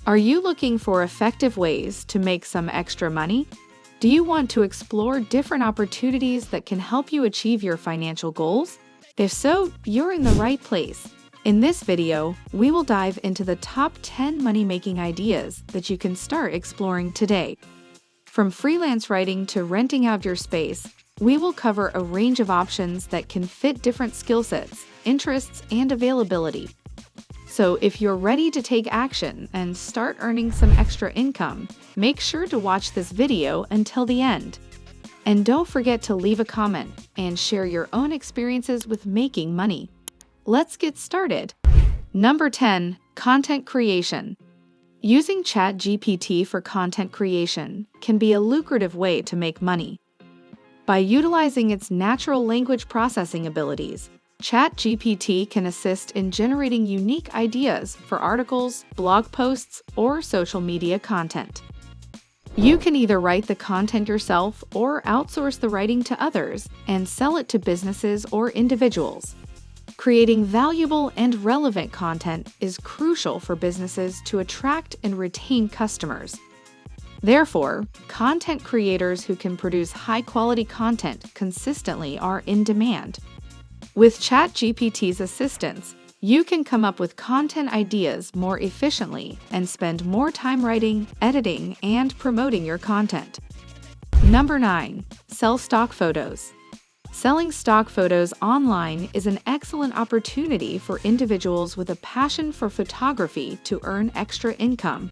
Are you looking for effective ways to make some extra money? Do you want to explore different opportunities that can help you achieve your financial goals? If so, you're in the right place. In this video, we will dive into the top 10 money-making ideas that you can start exploring today. From freelance writing to renting out your space, we will cover a range of options that can fit different skill sets, interests, and availability. So if you're ready to take action and start earning some extra income, make sure to watch this video until the end. And don't forget to leave a comment and share your own experiences with making money. Let's get started. Number 10. Content creation. Using ChatGPT for content creation can be a lucrative way to make money. By utilizing its natural language processing abilities, ChatGPT can assist in generating unique ideas for articles, blog posts, or social media content. You can either write the content yourself or outsource the writing to others and sell it to businesses or individuals. Creating valuable and relevant content is crucial for businesses to attract and retain customers. Therefore, content creators who can produce high-quality content consistently are in demand. With ChatGPT's assistance, you can come up with content ideas more efficiently and spend more time writing, editing, and promoting your content. Number 9. Sell stock photos. Selling stock photos online is an excellent opportunity for individuals with a passion for photography to earn extra income.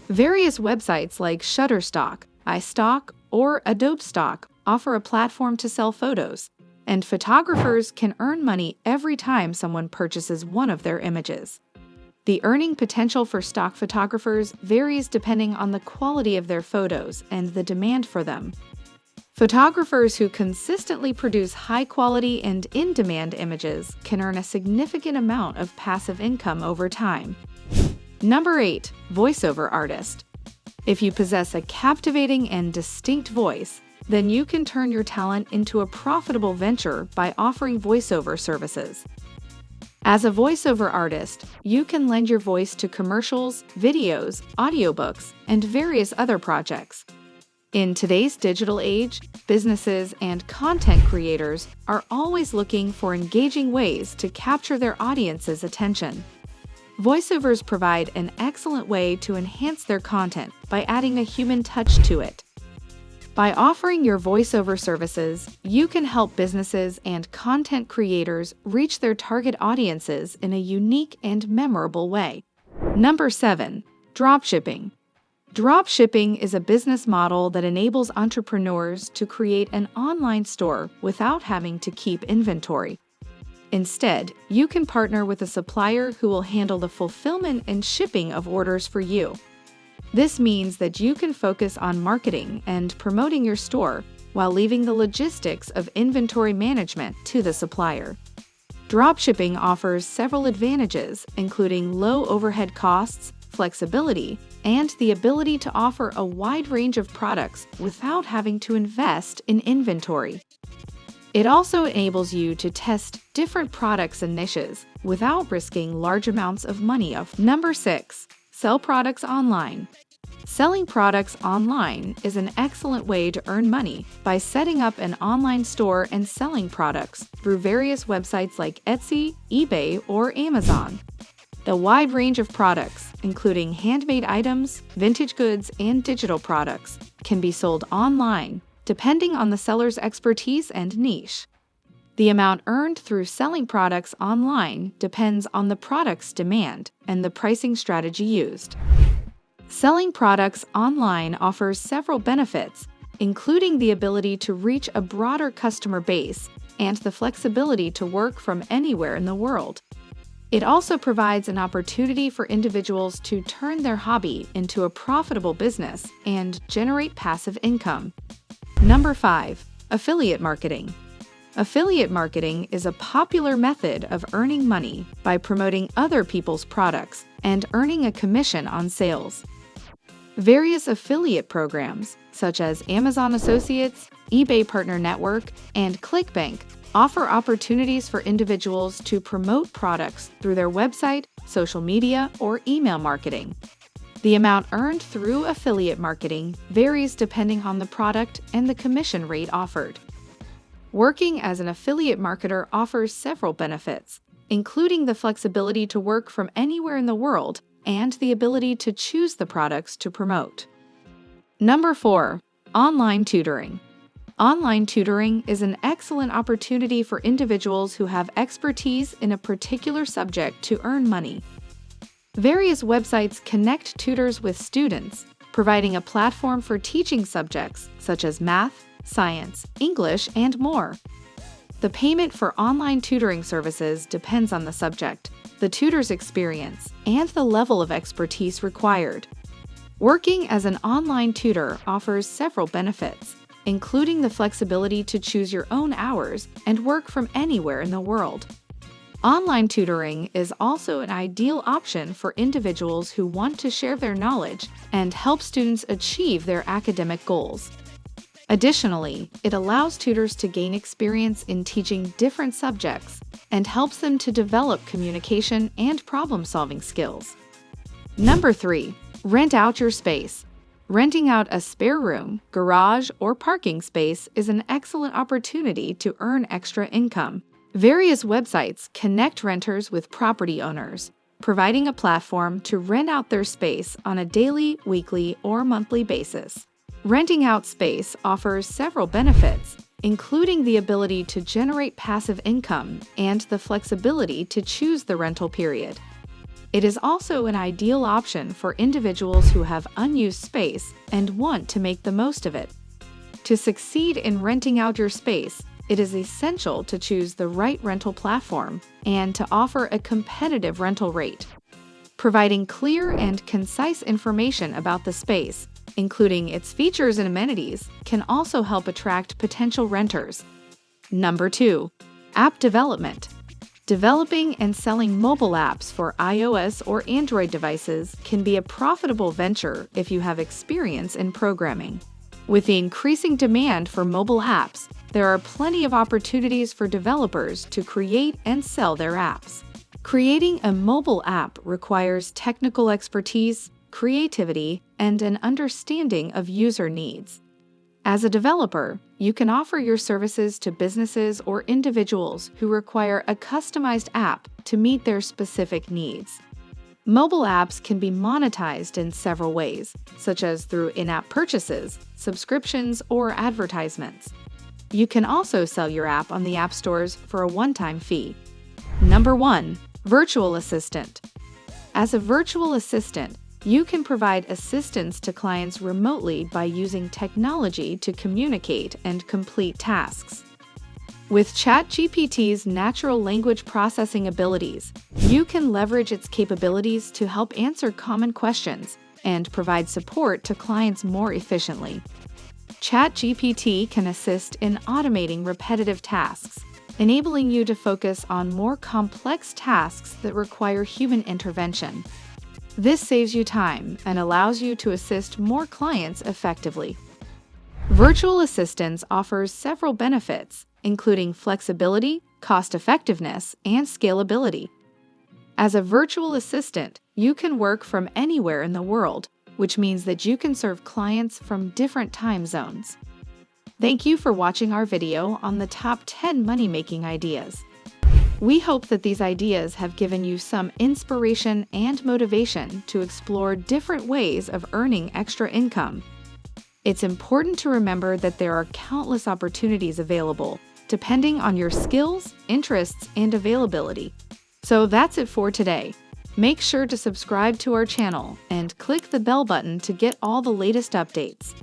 Various websites like Shutterstock, iStock, or Adobe Stock offer a platform to sell photos, and photographers can earn money every time someone purchases one of their images. The earning potential for stock photographers varies depending on the quality of their photos and the demand for them. Photographers who consistently produce high-quality and in-demand images can earn a significant amount of passive income over time. Number 8. Voiceover artist. If you possess a captivating and distinct voice, then you can turn your talent into a profitable venture by offering voiceover services. As a voiceover artist, you can lend your voice to commercials, videos, audiobooks, and various other projects. In today's digital age, businesses and content creators are always looking for engaging ways to capture their audience's attention. Voiceovers provide an excellent way to enhance their content by adding a human touch to it. By offering your voiceover services, you can help businesses and content creators reach their target audiences in a unique and memorable way. Number 7. Dropshipping. Dropshipping is a business model that enables entrepreneurs to create an online store without having to keep inventory. Instead, you can partner with a supplier who will handle the fulfillment and shipping of orders for you. This means that you can focus on marketing and promoting your store while leaving the logistics of inventory management to the supplier. Dropshipping offers several advantages, including low overhead costs, flexibility, and the ability to offer a wide range of products without having to invest in inventory. It also enables you to test different products and niches without risking large amounts of money. Number 6. Sell products online. Selling products online is an excellent way to earn money by setting up an online store and selling products through various websites like Etsy, eBay, or Amazon. The wide range of products, including handmade items, vintage goods, and digital products, can be sold online, depending on the seller's expertise and niche. The amount earned through selling products online depends on the product's demand and the pricing strategy used. Selling products online offers several benefits, including the ability to reach a broader customer base and the flexibility to work from anywhere in the world. It also provides an opportunity for individuals to turn their hobby into a profitable business and generate passive income. Number 5. Affiliate marketing. Affiliate marketing is a popular method of earning money by promoting other people's products and earning a commission on sales. Various affiliate programs, such as Amazon Associates, eBay Partner Network, and ClickBank, offer opportunities for individuals to promote products through their website, social media, or email marketing. The amount earned through affiliate marketing varies depending on the product and the commission rate offered. Working as an affiliate marketer offers several benefits, including the flexibility to work from anywhere in the world and the ability to choose the products to promote. Number 4. Online tutoring. Online tutoring is an excellent opportunity for individuals who have expertise in a particular subject to earn money. Various websites connect tutors with students, providing a platform for teaching subjects such as math, science, English, and more. The payment for online tutoring services depends on the subject, the tutor's experience, and the level of expertise required. Working as an online tutor offers several benefits, including the flexibility to choose your own hours and work from anywhere in the world. Online tutoring is also an ideal option for individuals who want to share their knowledge and help students achieve their academic goals. Additionally, it allows tutors to gain experience in teaching different subjects and helps them to develop communication and problem-solving skills. Number 3. Rent out your space. Renting out a spare room, garage, or parking space is an excellent opportunity to earn extra income. Various websites connect renters with property owners, providing a platform to rent out their space on a daily, weekly, or monthly basis. Renting out space offers several benefits, including the ability to generate passive income and the flexibility to choose the rental period. It is also an ideal option for individuals who have unused space and want to make the most of it. To succeed in renting out your space, it is essential to choose the right rental platform and to offer a competitive rental rate. Providing clear and concise information about the space, including its features and amenities, can also help attract potential renters. Number 2. App development. Developing and selling mobile apps for iOS or Android devices can be a profitable venture if you have experience in programming. With the increasing demand for mobile apps, there are plenty of opportunities for developers to create and sell their apps. Creating a mobile app requires technical expertise, creativity, and an understanding of user needs. As a developer, you can offer your services to businesses or individuals who require a customized app to meet their specific needs. Mobile apps can be monetized in several ways, such as through in-app purchases, subscriptions, or advertisements. You can also sell your app on the app stores for a one-time fee. Number 1. Virtual assistant. As a virtual assistant, you can provide assistance to clients remotely by using technology to communicate and complete tasks. With ChatGPT's natural language processing abilities, you can leverage its capabilities to help answer common questions and provide support to clients more efficiently. ChatGPT can assist in automating repetitive tasks, enabling you to focus on more complex tasks that require human intervention. This saves you time and allows you to assist more clients effectively. Virtual assistance offers several benefits, including flexibility, cost-effectiveness, and scalability. As a virtual assistant, you can work from anywhere in the world, which means that you can serve clients from different time zones. Thank you for watching our video on the top 10 money-making ideas. We hope that these ideas have given you some inspiration and motivation to explore different ways of earning extra income. It's important to remember that there are countless opportunities available, depending on your skills, interests, and availability. So that's it for today. Make sure to subscribe to our channel and click the bell button to get all the latest updates.